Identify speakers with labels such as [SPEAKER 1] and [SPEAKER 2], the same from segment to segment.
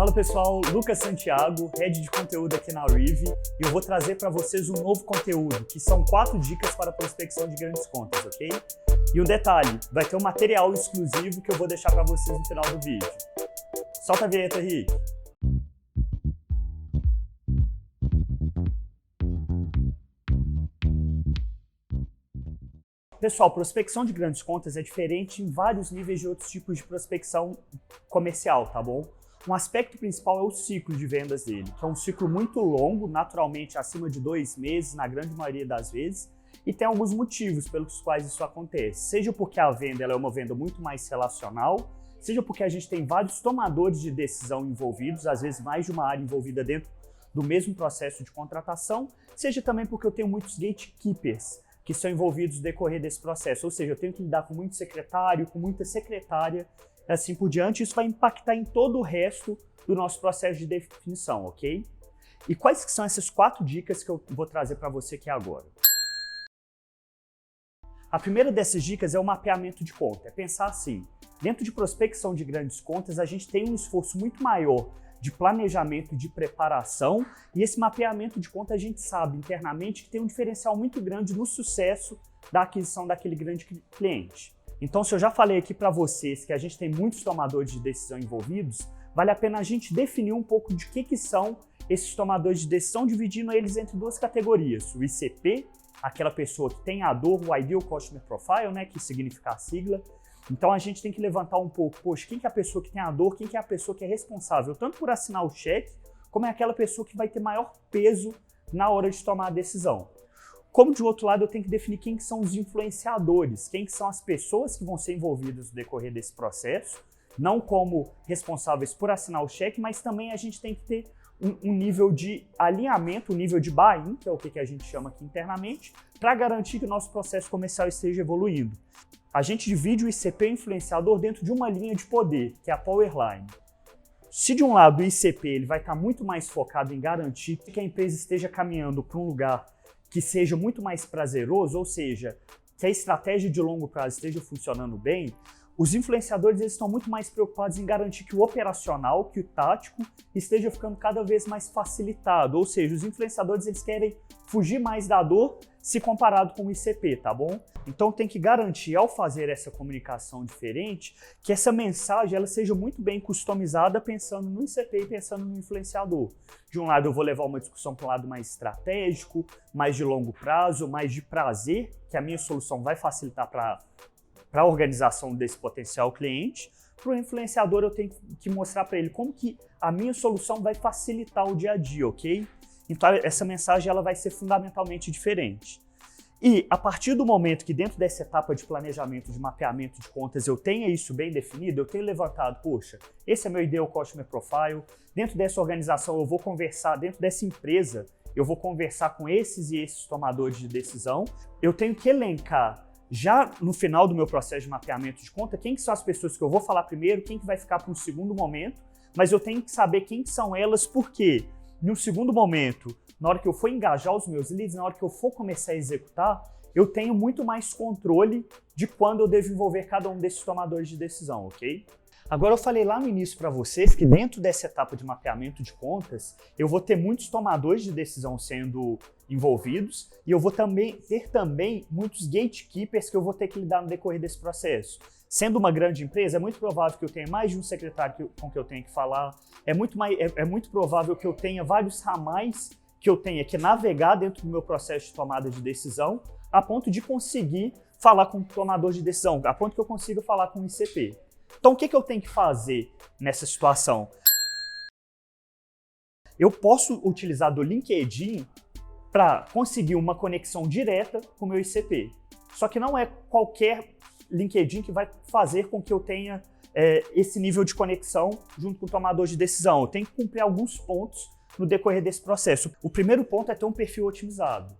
[SPEAKER 1] Fala pessoal, Lucas Santiago, Head de Conteúdo aqui na Rive, e eu vou trazer para vocês um novo conteúdo, que são 4 dicas para a prospecção de grandes contas, ok? E um detalhe, vai ter um material exclusivo que eu vou deixar para vocês no final do vídeo. Solta a vinheta, Rick! Pessoal, prospecção de grandes contas é diferente em vários níveis de outros tipos de prospecção comercial, tá bom? Um aspecto principal é o ciclo de vendas dele, que é um ciclo muito longo, naturalmente acima de 2 meses, na grande maioria das vezes, e tem alguns motivos pelos quais isso acontece. Seja porque a venda ela é uma venda muito mais relacional, seja porque a gente tem vários tomadores de decisão envolvidos, às vezes mais de uma área envolvida dentro do mesmo processo de contratação, seja também porque eu tenho muitos gatekeepers, que são envolvidos no decorrer desse processo, ou seja, eu tenho que lidar com muito secretário, com muita secretária, e assim por diante. Isso vai impactar em todo o resto do nosso processo de definição, ok? E quais que são essas 4 dicas que eu vou trazer para você aqui agora? A primeira dessas dicas é o mapeamento de conta, é pensar assim, dentro de prospecção de grandes contas, a gente tem um esforço muito maior de planejamento, de preparação, e esse mapeamento de conta a gente sabe internamente que tem um diferencial muito grande no sucesso da aquisição daquele grande cliente. Então, se eu já falei aqui para vocês que a gente tem muitos tomadores de decisão envolvidos, vale a pena a gente definir um pouco de que são esses tomadores de decisão, dividindo eles entre 2 categorias. O ICP, aquela pessoa que tem a dor, o Ideal Customer Profile, né, que significa a sigla. Então a gente tem que levantar um pouco, poxa, quem que é a pessoa que tem a dor, quem que é a pessoa que é responsável tanto por assinar o cheque, como é aquela pessoa que vai ter maior peso na hora de tomar a decisão. Como de outro lado eu tenho que definir quem que são os influenciadores, quem que são as pessoas que vão ser envolvidas no decorrer desse processo, não como responsáveis por assinar o cheque, mas também a gente tem que ter um nível de alinhamento, um nível de buy-in, que é o que a gente chama aqui internamente, para garantir que o nosso processo comercial esteja evoluindo. A gente divide o ICP influenciador dentro de uma linha de poder, que é a Power Line. Se de um lado o ICP ele vai estar muito mais focado em garantir que a empresa esteja caminhando para um lugar que seja muito mais prazeroso, ou seja, que a estratégia de longo prazo esteja funcionando bem, os influenciadores eles estão muito mais preocupados em garantir que o operacional, que o tático, esteja ficando cada vez mais facilitado. Ou seja, os influenciadores eles querem fugir mais da dor se comparado com o ICP, tá bom? Então tem que garantir, ao fazer essa comunicação diferente, que essa mensagem ela seja muito bem customizada pensando no ICP e pensando no influenciador. De um lado eu vou levar uma discussão para um lado mais estratégico, mais de longo prazo, mais de prazer, que a minha solução vai facilitar para a organização desse potencial cliente. Para o influenciador eu tenho que mostrar para ele como que a minha solução vai facilitar o dia a dia, ok? Então essa mensagem ela vai ser fundamentalmente diferente. E a partir do momento que dentro dessa etapa de planejamento, de mapeamento de contas, eu tenha isso bem definido, eu tenho levantado, poxa, esse é meu Ideal Customer Profile, dentro dessa organização eu vou conversar, dentro dessa empresa, eu vou conversar com esses e esses tomadores de decisão, eu tenho que elencar já no final do meu processo de mapeamento de conta, quem que são as pessoas que eu vou falar primeiro, quem que vai ficar para um segundo momento, mas eu tenho que saber quem que são elas, porque no segundo momento, na hora que eu for engajar os meus leads, na hora que eu for começar a executar, eu tenho muito mais controle de quando eu devo envolver cada um desses tomadores de decisão, ok? Agora eu falei lá no início para vocês que dentro dessa etapa de mapeamento de contas, eu vou ter muitos tomadores de decisão sendo envolvidos e eu vou ter também muitos gatekeepers que eu vou ter que lidar no decorrer desse processo. Sendo uma grande empresa, é muito provável que eu tenha mais de um secretário com que eu tenha que falar, é muito provável que eu tenha vários ramais que eu tenha que navegar dentro do meu processo de tomada de decisão, a ponto de conseguir falar com o tomador de decisão, a ponto que eu consiga falar com o ICP. Então, o que eu tenho que fazer nessa situação? Eu posso utilizar do LinkedIn para conseguir uma conexão direta com o meu ICP. Só que não é qualquer LinkedIn que vai fazer com que eu tenha esse nível de conexão junto com o tomador de decisão. Eu tenho que cumprir alguns pontos no decorrer desse processo. O primeiro ponto é ter um perfil otimizado.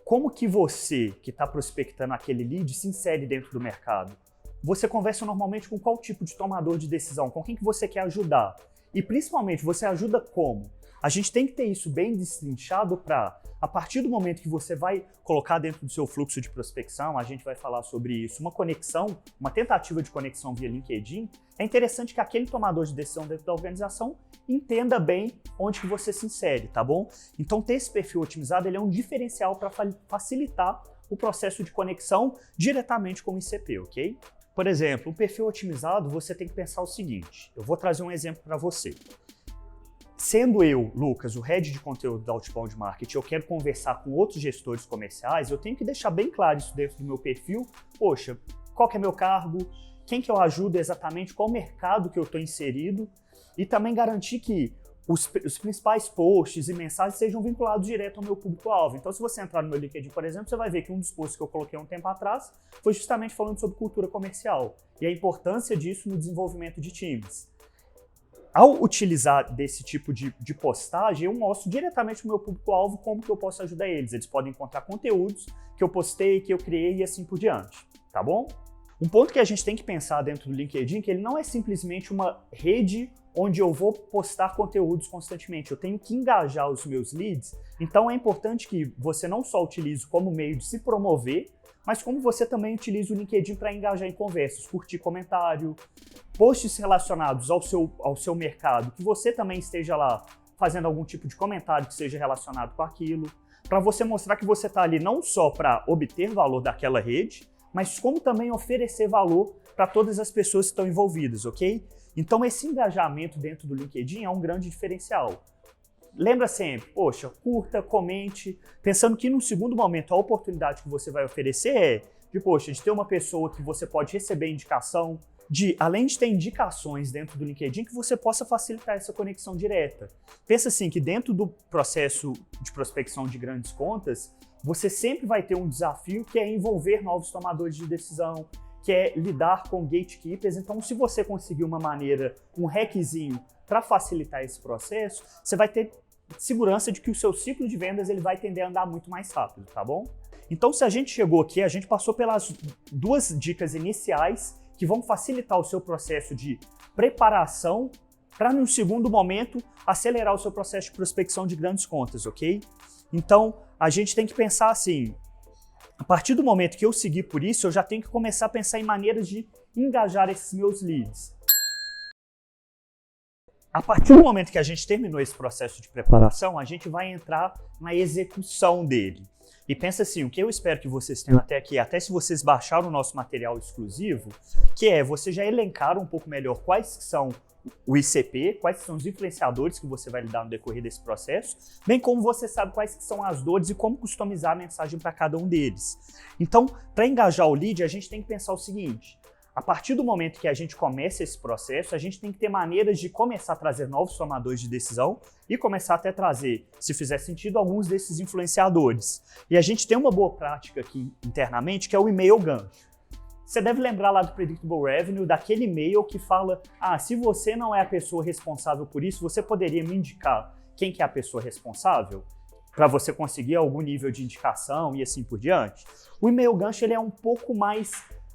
[SPEAKER 1] Como que você, que está prospectando aquele lead, se insere dentro do mercado? Você conversa normalmente com qual tipo de tomador de decisão? Com quem que você quer ajudar? E principalmente, você ajuda como? a gente tem que ter isso bem destrinchado para, a partir do momento que você vai colocar dentro do seu fluxo de prospecção, a gente vai falar sobre isso, uma conexão, uma tentativa de conexão via LinkedIn, é interessante que aquele tomador de decisão dentro da organização entenda bem onde que você se insere, tá bom? Então ter esse perfil otimizado, ele é um diferencial para facilitar o processo de conexão diretamente com o ICP, ok? Por exemplo, um perfil otimizado, você tem que pensar o seguinte, eu vou trazer um exemplo para você. Sendo eu, Lucas, o head de conteúdo da Outbound Marketing, eu quero conversar com outros gestores comerciais, eu tenho que deixar bem claro isso dentro do meu perfil. Poxa, qual que é meu cargo? Quem que eu ajudo exatamente? Qual mercado que eu estou inserido? E também garantir que os principais posts e mensagens sejam vinculados direto ao meu público-alvo. Então, se você entrar no meu LinkedIn, por exemplo, você vai ver que um dos posts que eu coloquei um tempo atrás foi justamente falando sobre cultura comercial e a importância disso no desenvolvimento de times. Ao utilizar desse tipo de postagem, eu mostro diretamente para o meu público-alvo como que eu posso ajudar eles. Eles podem encontrar conteúdos que eu postei, que eu criei e assim por diante, tá bom? Um ponto que a gente tem que pensar dentro do LinkedIn é que ele não é simplesmente uma rede onde eu vou postar conteúdos constantemente. Eu tenho que engajar os meus leads, então é importante que você não só utilize como meio de se promover, mas como você também utiliza o LinkedIn para engajar em conversas, curtir comentário, posts relacionados ao seu mercado, que você também esteja lá fazendo algum tipo de comentário que seja relacionado com aquilo, para você mostrar que você está ali não só para obter valor daquela rede, mas como também oferecer valor para todas as pessoas que estão envolvidas, ok? Então esse engajamento dentro do LinkedIn é um grande diferencial. Lembra sempre, poxa, curta, comente, pensando que no segundo momento a oportunidade que você vai oferecer é de ter uma pessoa que você pode receber indicação, além de ter indicações dentro do LinkedIn, que você possa facilitar essa conexão direta. Pensa assim, que dentro do processo de prospecção de grandes contas, você sempre vai ter um desafio que é envolver novos tomadores de decisão, que é lidar com gatekeepers. Então, se você conseguir uma maneira, um hackzinho para facilitar esse processo, você vai ter segurança de que o seu ciclo de vendas ele vai tender a andar muito mais rápido, tá bom? Então, se a gente chegou aqui, a gente passou pelas duas dicas iniciais que vão facilitar o seu processo de preparação para, num segundo momento, acelerar o seu processo de prospecção de grandes contas, ok? Então, a gente tem que pensar assim, a partir do momento que eu seguir por isso, eu já tenho que começar a pensar em maneiras de engajar esses meus leads. A partir do momento que a gente terminou esse processo de preparação, a gente vai entrar na execução dele. E pensa assim, o que eu espero que vocês tenham até aqui, até se vocês baixaram o nosso material exclusivo, que é, vocês já elencaram um pouco melhor quais são o ICP, quais são os influenciadores que você vai lidar no decorrer desse processo, bem como você sabe quais são as dores e como customizar a mensagem para cada um deles. Então, para engajar o lead, a gente tem que pensar o seguinte, a partir do momento que a gente começa esse processo, a gente tem que ter maneiras de começar a trazer novos tomadores de decisão e começar até a trazer, se fizer sentido, alguns desses influenciadores. E a gente tem uma boa prática aqui internamente, que é o e-mail gancho. Você deve lembrar lá do Predictable Revenue, daquele e-mail que fala, se você não é a pessoa responsável por isso, você poderia me indicar quem que é a pessoa responsável? Para você conseguir algum nível de indicação e assim por diante. O e-mail gancho ele é um pouco mais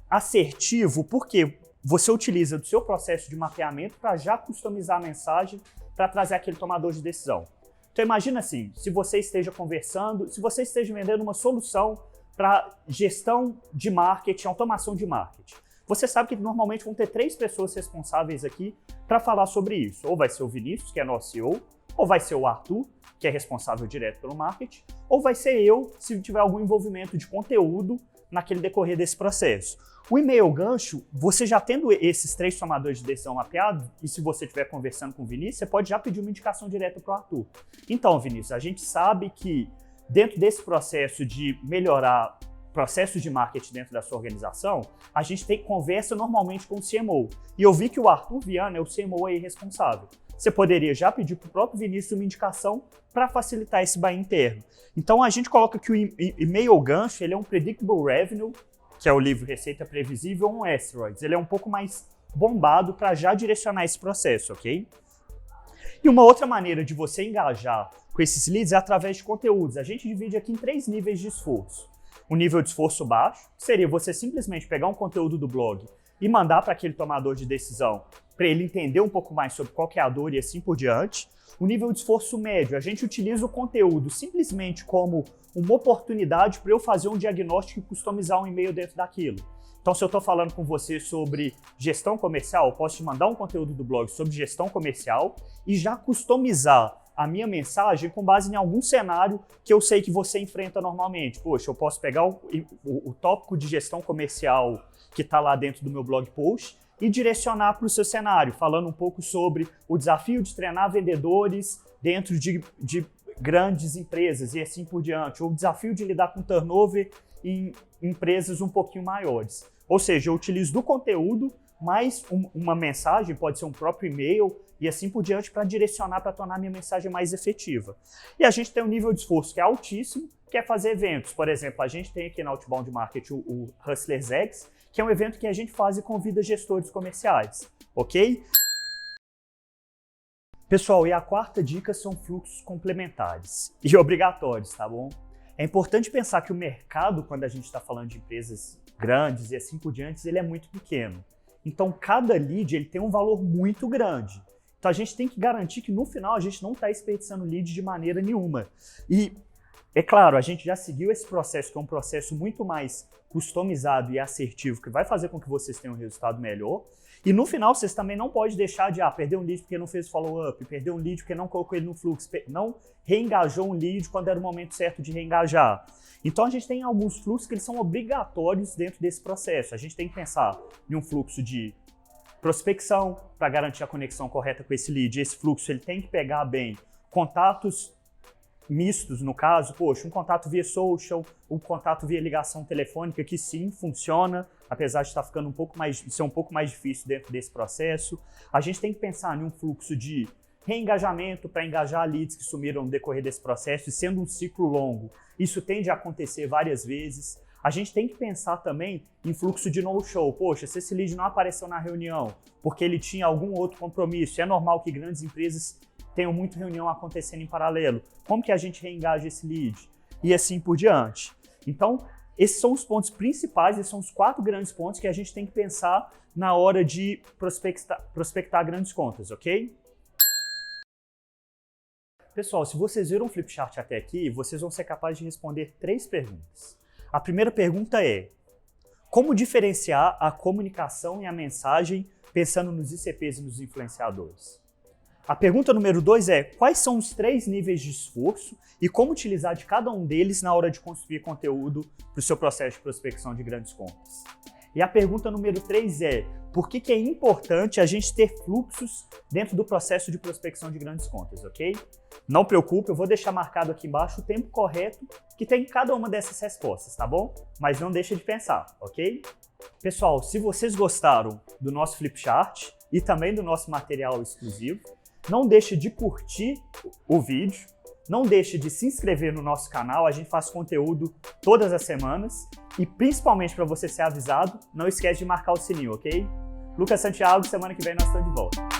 [SPEAKER 1] assertivo, porque você utiliza do seu processo de mapeamento para já customizar a mensagem para trazer aquele tomador de decisão. Então imagina assim, se você esteja conversando, se você esteja vendendo uma solução para gestão de marketing, automação de marketing. Você sabe que normalmente vão ter 3 pessoas responsáveis aqui para falar sobre isso. Ou vai ser o Vinícius, que é nosso CEO, ou vai ser o Arthur, que é responsável direto pelo marketing, ou vai ser eu, se tiver algum envolvimento de conteúdo naquele decorrer desse processo. O e-mail gancho, você já tendo esses 3 tomadores de decisão mapeados, e se você estiver conversando com o Vinícius, você pode já pedir uma indicação direta para o Arthur. Então, Vinícius, a gente sabe que dentro desse processo de melhorar processos de marketing dentro da sua organização, a gente tem conversa normalmente com o CMO. E eu vi que o Arthur Viana é o CMO aí responsável. Você poderia já pedir para o próprio Vinícius uma indicação para facilitar esse buy interno. Então a gente coloca que o e-mail gancho ele é um Predictable Revenue, que é o livro Receita Previsível, um Asteroids. Ele é um pouco mais bombado para já direcionar esse processo, ok? E uma outra maneira de você engajar com esses leads é através de conteúdos. A gente divide aqui em 3 níveis de esforço. O nível de esforço baixo, que seria você simplesmente pegar um conteúdo do blog e mandar para aquele tomador de decisão para ele entender um pouco mais sobre qual que é a dor e assim por diante. O nível de esforço médio, a gente utiliza o conteúdo simplesmente como uma oportunidade para eu fazer um diagnóstico e customizar um e-mail dentro daquilo. Então, se eu estou falando com você sobre gestão comercial, eu posso te mandar um conteúdo do blog sobre gestão comercial e já customizar a minha mensagem com base em algum cenário que eu sei que você enfrenta normalmente. Poxa, eu posso pegar o tópico de gestão comercial que está lá dentro do meu blog post e direcionar para o seu cenário, falando um pouco sobre o desafio de treinar vendedores dentro de grandes empresas e assim por diante, ou o desafio de lidar com turnover em empresas um pouquinho maiores. Ou seja, eu utilizo do conteúdo mais uma mensagem, pode ser um próprio e-mail e assim por diante para direcionar, para tornar a minha mensagem mais efetiva. E a gente tem um nível de esforço que é altíssimo, que é fazer eventos. Por exemplo, a gente tem aqui na Outbound Marketing o Hustlers X, que é um evento que a gente faz e convida gestores comerciais, ok? Pessoal, e a quarta dica são fluxos complementares e obrigatórios, tá bom? É importante pensar que o mercado, quando a gente está falando de empresas grandes e assim por diante, ele é muito pequeno. Então, cada lead ele tem um valor muito grande. Então, a gente tem que garantir que no final a gente não está desperdiçando lead de maneira nenhuma. E, é claro, a gente já seguiu esse processo, que é um processo muito mais customizado e assertivo, que vai fazer com que vocês tenham um resultado melhor. E no final, vocês também não podem deixar de perder um lead porque não fez follow-up, perder um lead porque não colocou ele no fluxo, não reengajou um lead quando era o momento certo de reengajar. Então, a gente tem alguns fluxos que eles são obrigatórios dentro desse processo. A gente tem que pensar em um fluxo de prospecção para garantir a conexão correta com esse lead. Esse fluxo ele tem que pegar bem contatos mistos, no caso, poxa, um contato via social, um contato via ligação telefônica, que sim, funciona, apesar de estar ficando ser um pouco mais difícil dentro desse processo. A gente tem que pensar em um fluxo de reengajamento para engajar leads que sumiram no decorrer desse processo, e sendo um ciclo longo, isso tende a acontecer várias vezes. A gente tem que pensar também em fluxo de no-show. Poxa, se esse lead não apareceu na reunião porque ele tinha algum outro compromisso, é normal que grandes empresas tenham muita reunião acontecendo em paralelo. Como que a gente reengaja esse lead? E assim por diante. Então, esses são os pontos principais, esses são os 4 grandes pontos que a gente tem que pensar na hora de prospectar grandes contas, ok? Pessoal, se vocês viram o Flipchart até aqui, vocês vão ser capazes de responder 3 perguntas. A primeira pergunta é: como diferenciar a comunicação e a mensagem pensando nos ICPs e nos influenciadores? A pergunta número 2 é: quais são os 3 níveis de esforço e como utilizar de cada um deles na hora de construir conteúdo para o seu processo de prospecção de grandes contas? E a pergunta número 3 é: por que é importante a gente ter fluxos dentro do processo de prospecção de grandes contas, ok? Não preocupe, eu vou deixar marcado aqui embaixo o tempo correto que tem cada uma dessas respostas, tá bom? Mas não deixa de pensar, ok? Pessoal, se vocês gostaram do nosso Flipchart e também do nosso material exclusivo, não deixe de curtir o vídeo, não deixe de se inscrever no nosso canal, a gente faz conteúdo todas as semanas e principalmente para você ser avisado, não esquece de marcar o sininho, ok? Lucas Santiago, semana que vem nós estamos de volta.